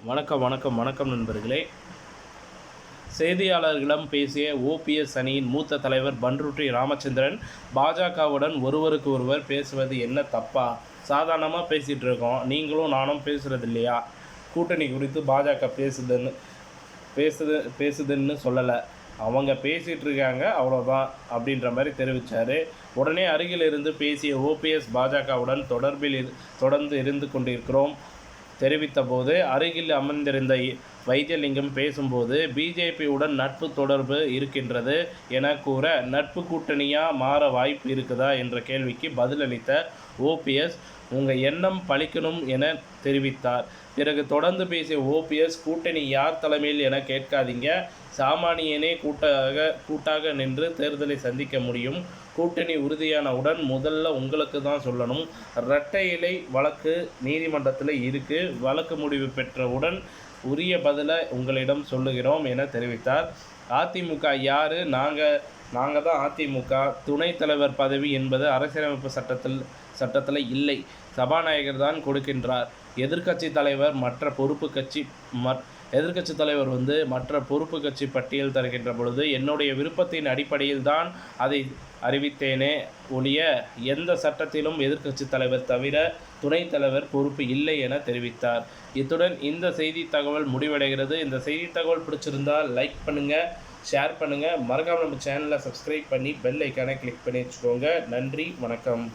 வணக்கம் வணக்கம் வணக்கம் நண்பர்களே. செய்தியாளர்களிடம் பேசிய ஓபிஎஸ் அணியின் மூத்த தலைவர் பண்ருட்டி ராமச்சந்திரன், பாஜகவுடன் ஒருவருக்கு ஒருவர் பேசுவது என்ன தப்பா? சாதாரணமாக பேசிகிட்டு இருக்கோம், நீங்களும் நானும் பேசுகிறது இல்லையா? கூட்டணி குறித்து பாஜக பேசுதுன்னு சொல்லலை, அவங்க பேசிகிட்டு இருக்காங்க அவ்வளோதான் அப்படின்ற மாதிரி தெரிவித்தார். உடனே அருகில் இருந்து பேசிய ஓபிஎஸ், பாஜகவுடன் தொடர்ந்து இருந்து கொண்டிருக்கிறோம் தெரிவித்த போது, அருகில் அமர்ந்திருந்த வைத்தியலிங்கம் பேசும்போது பிஜேபியுடன் நட்பு தொடர்பு இருக்கின்றது என கூற, நட்பு கூட்டணியாக மாற வாய்ப்பு இருக்குதா என்ற கேள்விக்கு பதிலளித்த ஓபிஎஸ், உங்கள் எண்ணம் பலிக்கணும் என தெரிவித்தார். பிறகு தொடர்ந்து பேசிய ஓபிஎஸ், கூட்டணி யார் தலைமையில் என கேட்காதீங்க, சாமானியனே கூட்டாக நின்று தேர்தலை சந்திக்க முடியும். கூட்டணி உறுதியானவுடன் முதல்ல உங்களுக்கு தான் சொல்லணும். இரட்டை இலை வழக்கு நீதிமன்றத்தில் இருக்குது, வழக்கு முடிவு பெற்றவுடன் உரிய பதிலை உங்களிடம் சொல்லுகிறோம் என தெரிவித்தார். அதிமுக யார்? நாங்கள் தான் அதிமுக. துணைத் தலைவர் பதவி என்பது அரசியலமைப்பு சட்டத்தில் இல்லை, சபாநாயகர் தான் கொடுக்கின்றார். எதிர்க்கட்சி தலைவர் மற்ற பொறுப்பு கட்சி பட்டியல் தருகின்ற பொழுது என்னுடைய விருப்பத்தின் அடிப்படையில் தான் அதை அறிவித்தேனே ஒழிய எந்த சட்டத்திலும் எதிர்க்கட்சி தலைவர் தவிர துணைத் தலைவர் பொறுப்பு இல்லை என தெரிவித்தார். இத்துடன் இந்த செய்தி தகவல் முடிவடைகிறது. இந்த செய்தி தகவல் பிடிச்சிருந்தால் லைக் பண்ணுங்கள், ஷேர் பண்ணுங்கள், மறக்காமல் நம்ம சேனலை சப்ஸ்கிரைப் பண்ணி பெல் ஐக்கானை கிளிக் பண்ணி வச்சுக்கோங்க. நன்றி, வணக்கம்.